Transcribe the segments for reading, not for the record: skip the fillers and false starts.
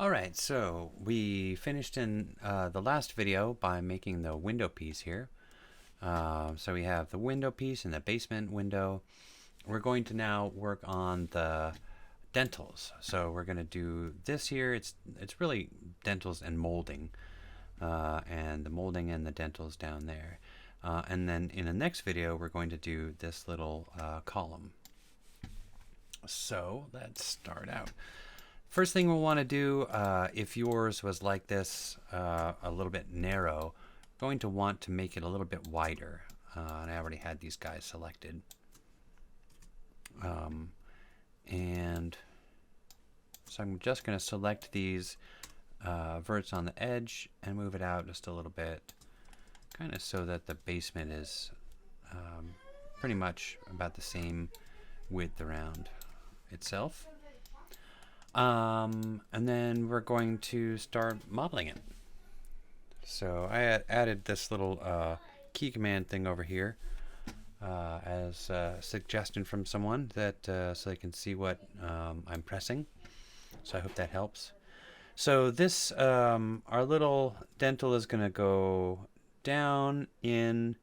Alright, so we finished in the last video by making the window piece here. So we have the window piece and the basement window. We're going to now work on the dentils. So we're going to do this here. It's really dentils and molding. And the molding and the dentils down there. And then in the next video, we're going to do this little column. So let's start out. First thing we'll want to do, if yours was like this, a little bit narrow, going to want to make it a little bit wider. And I already had these guys selected. And so I'm just going to select these verts on the edge and move it out just a little bit, kind of so that the basement is pretty much about the same width around itself. And then we're going to start modeling it. So I added this little key command thing over here as a suggestion from someone that so they can see what I'm pressing. So I hope that helps. So this our little dental is going to go down, in,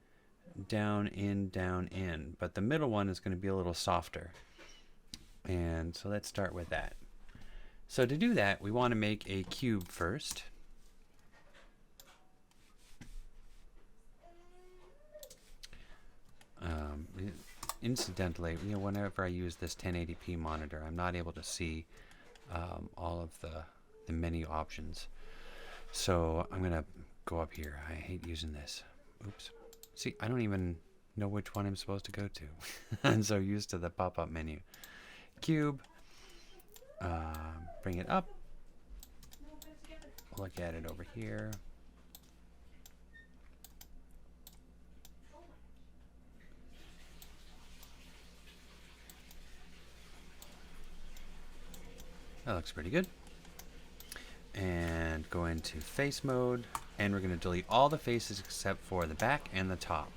down, in, down, in. But the middle one is going to be a little softer. And so let's start with that. So to do that, we want to make a cube first. Incidentally, whenever I use this 1080p monitor, I'm not able to see all of the menu options. So I'm going to go up here. I hate using this. Oops. See, I don't even know which one I'm supposed to go to. I'm so used to the pop-up menu. Cube. Bring it up. Look at it over here. That looks pretty good. And go into face mode, and we're going to delete all the faces except for the back and the top.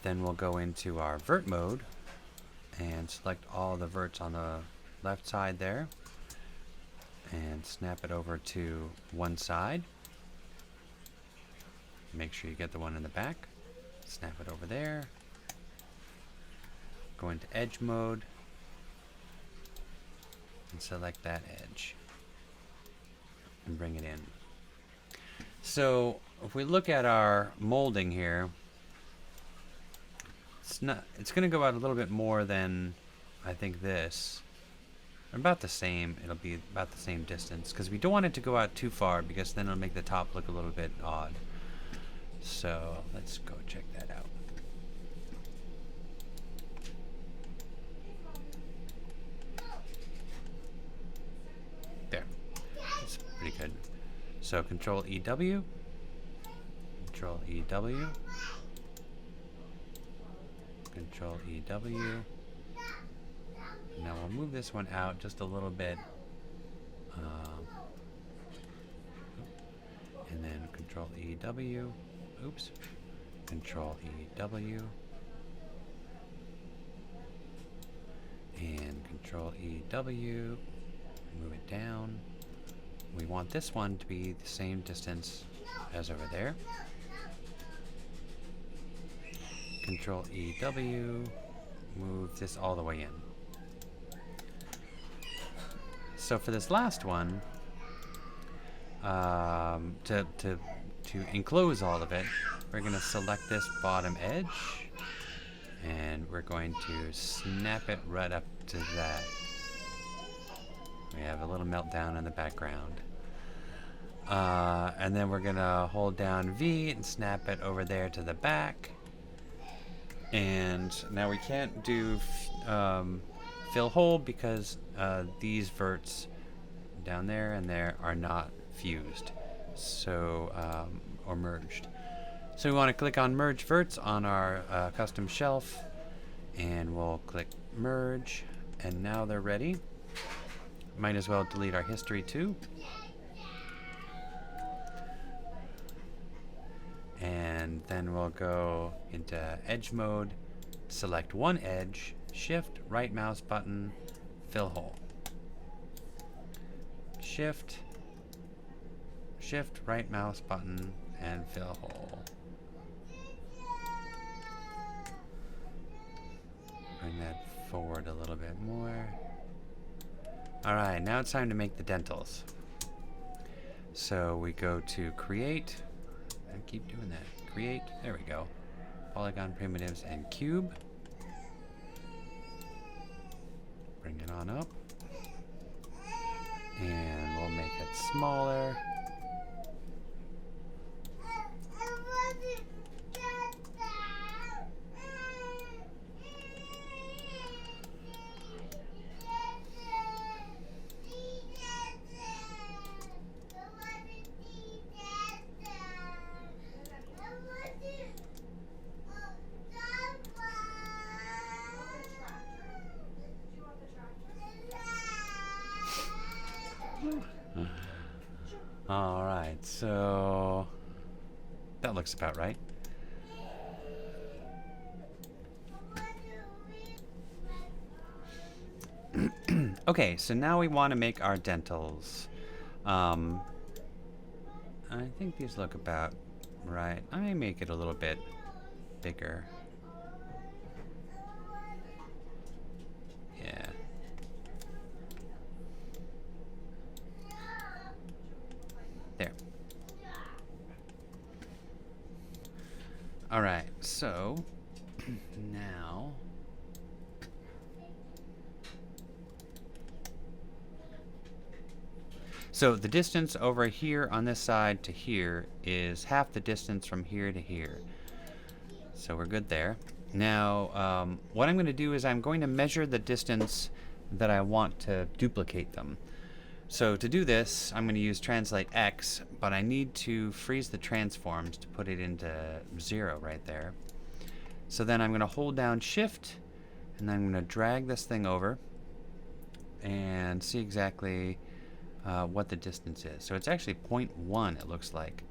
Then we'll go into our vert mode and select all the verts on the left side there and snap it over to one side. Make sure you get the one in the back. Snap it over there. Go into edge mode and select that edge and bring it in. So if we look at our molding here, it's going to go out a little bit more than I think this. About the same. It'll be about the same distance because we don't want it to go out too far because then it'll make the top look a little bit odd. So let's go check that out. There. That's pretty good. So Control EW. Control EW. Control EW. Now we'll move this one out just a little bit. And then Control EW. Oops. Control EW. And Control EW. Move it down. We want this one to be the same distance as over there. Control EW. Move this all the way in. So for this last one, to enclose all of it, we're going to select this bottom edge, and we're going to snap it right up to that. We have a little meltdown in the background. And then we're going to hold down V and snap it over there to the back. And now we can't do fill hole because these verts down there and there are not fused, so or merged. So we want to click on merge verts on our custom shelf, and we'll click merge, and now they're ready. Might as well delete our history too. And then we'll go into edge mode, select one edge, shift right mouse button, fill hole. shift, right mouse button, and fill hole. Bring that forward a little bit more. Alright, now it's time to make the dentils. So we go to create, and keep doing that. Create, there we go. Polygon primitives and cube. Bring it on up. And we'll make it smaller. Alright, so that looks about right. Okay, so now we want to make our dentils. I think these look about right. I may make it a little bit bigger. Yeah. There. Alright, so now so the distance over here on this side to here is half the distance from here to here. So we're good there. Now, what I'm going to do is I'm going to measure the distance that I want to duplicate them. So to do this, I'm going to use translate X, but I need to freeze the transforms to put it into 0 right there. So then I'm going to hold down Shift, and then I'm going to drag this thing over and see exactly what the distance is. So it's actually 0.1, it looks like,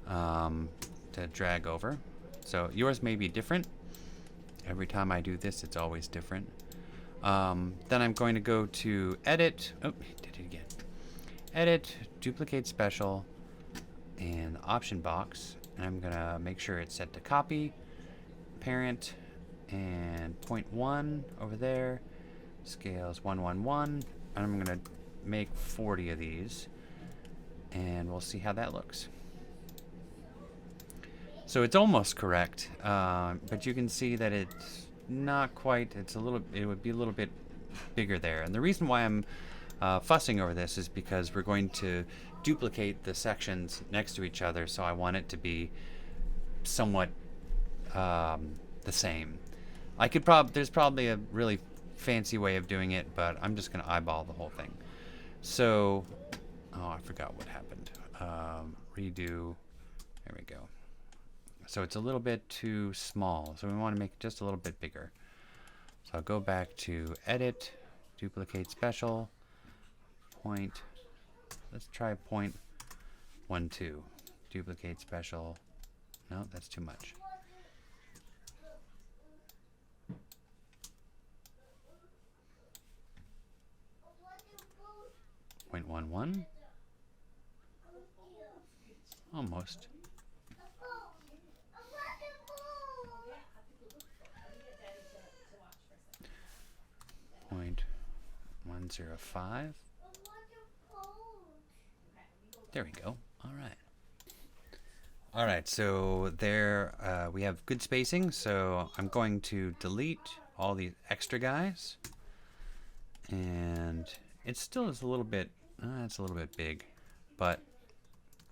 to drag over. So yours may be different. Every time I do this, it's always different. Then I'm going to go to Edit. Oh, did it again. Edit, Duplicate Special, and the option box. And I'm going to make sure it's set to Copy, Parent, and 0.1 over there. Scales 111. And I'm going to make 40 of these. And we'll see how that looks. So it's almost correct, but you can see that it's not quite. It would be a little bit bigger there. And the reason why I'm fussing over this is because we're going to duplicate the sections next to each other, so I want it to be somewhat the same. There's probably a really fancy way of doing it, but I'm just going to eyeball the whole thing. So, oh, I forgot what happened. Redo. There we go. So it's a little bit too small, so we want to make it just a little bit bigger. So I'll go back to Edit, Duplicate Special, Point. Let's try 0.12. Duplicate Special. No, that's too much. .11. Almost. 0.105. There we go. All right. All right, so there we have good spacing, so I'm going to delete all these extra guys. And it still is a little bit, it's a little bit big, but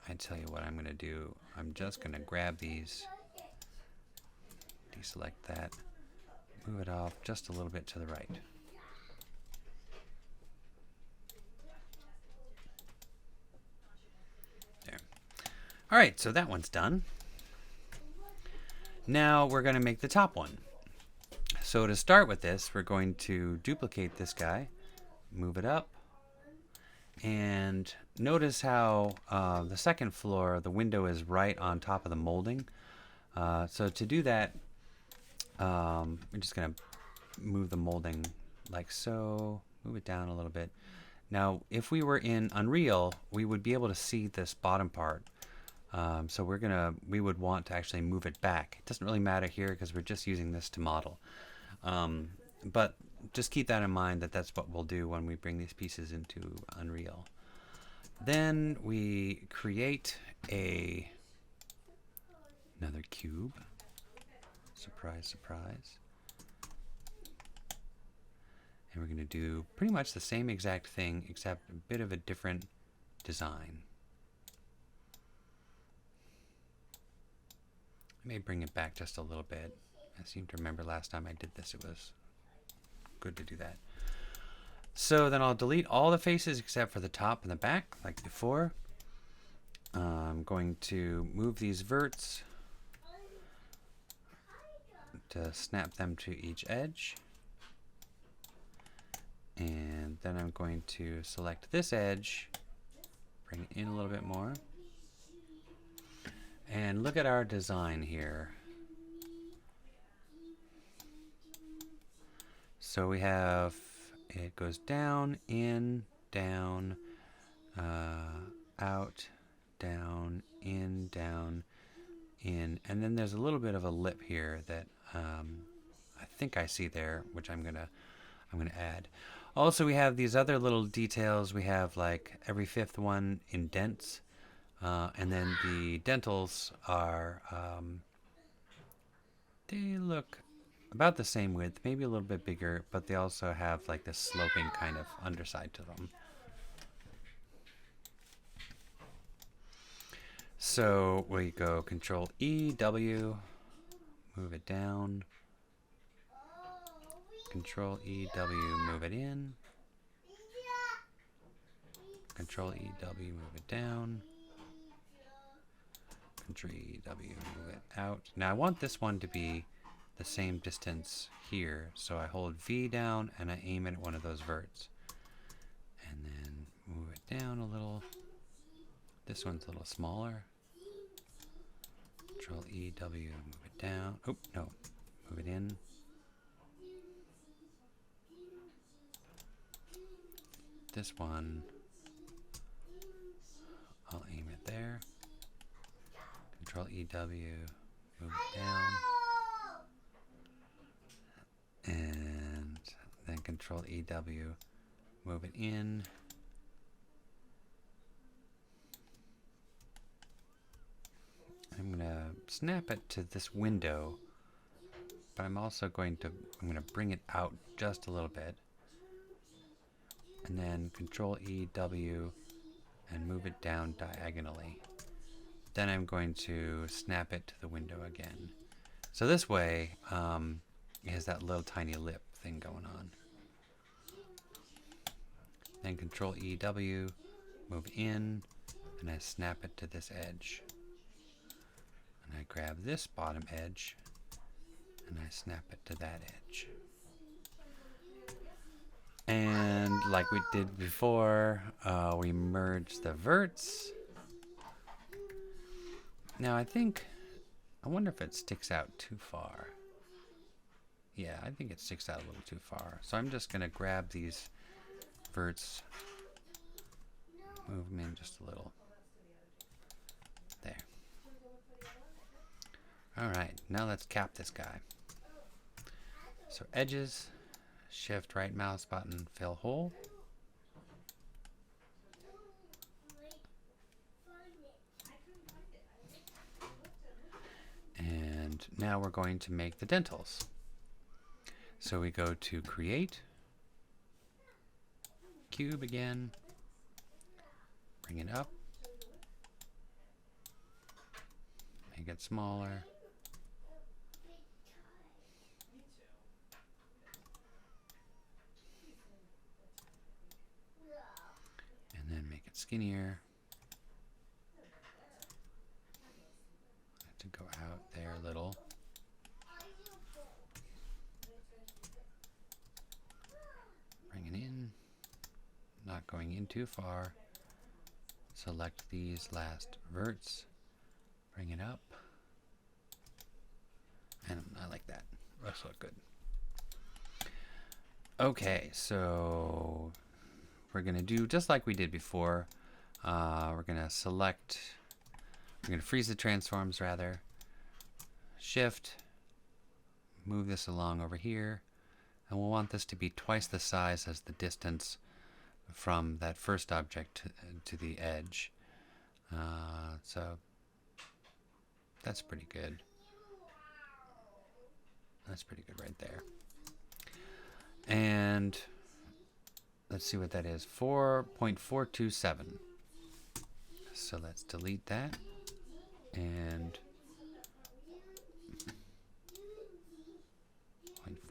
I tell you what I'm going to do. I'm just going to grab these, deselect that, move it off just a little bit to the right. There. All right, so that one's done. Now we're going to make the top one. So to start with this, we're going to duplicate this guy, move it up, and notice how the second floor, the window is right on top of the molding. So to do that, we're just going to move the molding like so, move it down a little bit. Now, if we were in Unreal, we would be able to see this bottom part. So we would want to actually move it back. It doesn't really matter here because we're just using this to model. But just keep that in mind that that's what we'll do when we bring these pieces into Unreal. Then we create another cube. Surprise, surprise. And we're going to do pretty much the same exact thing except a bit of a different design. I may bring it back just a little bit. I seem to remember last time I did this, it was good to do that. So then I'll delete all the faces except for the top and the back, like before. I'm going to move these verts to snap them to each edge. And then I'm going to select this edge, bring it in a little bit more. And look at our design here. So we have, it goes down, in, down, out, down, in, and then there's a little bit of a lip here that I think I see there, which I'm gonna add. Also, we have these other little details. We have like every fifth one indents, and then the dentils are they look about the same width, maybe a little bit bigger, but they also have like this sloping kind of underside to them. So we go Control E, W, move it down. Control E, W, move it in. Control E, W, move it down. Control E, W, move it out. Now I want this one to be the same distance here, so I hold V down and I aim it at one of those verts. And then move it down a little. This one's a little smaller. Control E, W, move it down. Oh, no. Move it in. This one, I'll aim it there. Control E, W, move it down. And then Control E, W, move it in. I'm going to snap it to this window, but I'm also going to bring it out just a little bit. And then Control E, W, and move it down diagonally. Then I'm going to snap it to the window again. So this way, it has that little tiny lip thing going on. Then Control E, W, move in, and I snap it to this edge. And I grab this bottom edge, and I snap it to that edge. And like we did before, we merge the verts. Now I wonder if it sticks out too far. Yeah, I think it sticks out a little too far. So I'm just going to grab these verts, move them in just a little. There. Alright, now let's cap this guy. So edges, shift right mouse button, fill hole. And now we're going to make the dentils. So we go to Create, Cube again, bring it up, make it smaller. And then make it skinnier. To go out there a little. Bring it in. Not going in too far. Select these last verts. Bring it up. And I like that. That's look good. Okay, so we're going to do just like we did before. We're going to select, we're going to freeze the transforms rather. Shift, move this along over here. And we'll want this to be twice the size as the distance from that first object to the edge. So that's pretty good. That's pretty good right there. And let's see what that is. 4.427. So let's delete that. And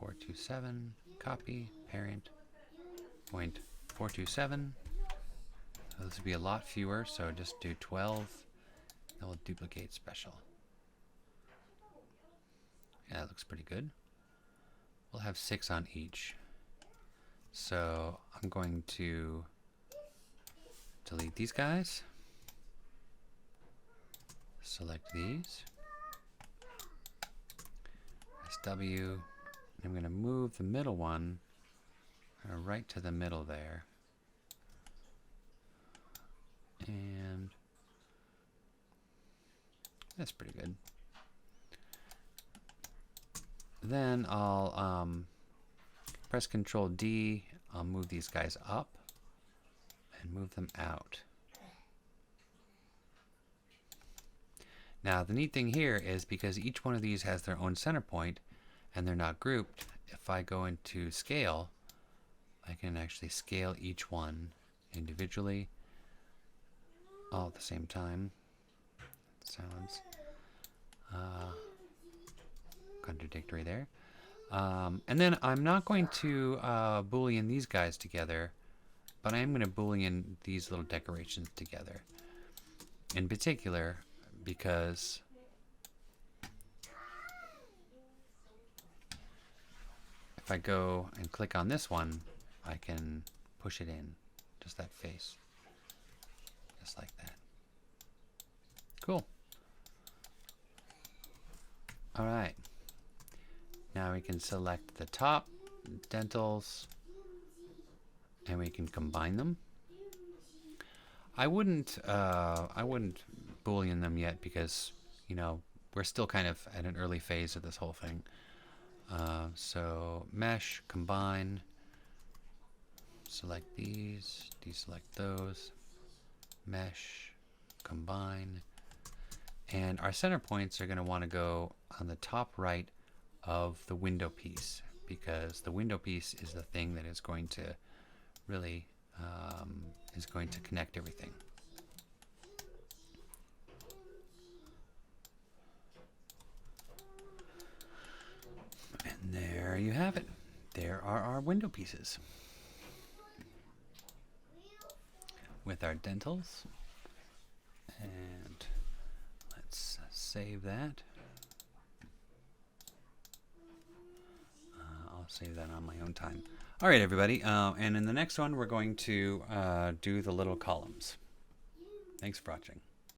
0.427, copy, parent, 0.427. So this would be a lot fewer, so just do 12. Then we'll duplicate special. Yeah, that looks pretty good. We'll have 6 on each. So I'm going to delete these guys. Select these. SW. I'm going to move the middle one right to the middle there. And that's pretty good. Then I'll press Control D. I'll move these guys up and move them out. Now the neat thing here is because each one of these has their own center point and they're not grouped, if I go into scale, I can actually scale each one individually all at the same time. Sounds contradictory there. And then I'm not going to Boolean these guys together, but I am going to Boolean these little decorations together. In particular, because if I go and click on this one, I can push it in, just that face, just like that. Cool. All right. Now we can select the top dentils and we can combine them. I wouldn't Boolean them yet because, you know, we're still kind of at an early phase of this whole thing. So mesh, combine, select these, deselect those, mesh, combine, and our center points are going to want to go on the top right of the window piece, because the window piece is the thing that is going to really connect everything. And there you have it. There are our window pieces with our dentils. And let's save that. I'll save that on my own time. All right, everybody. And in the next one, we're going to do the little columns. Thanks for watching.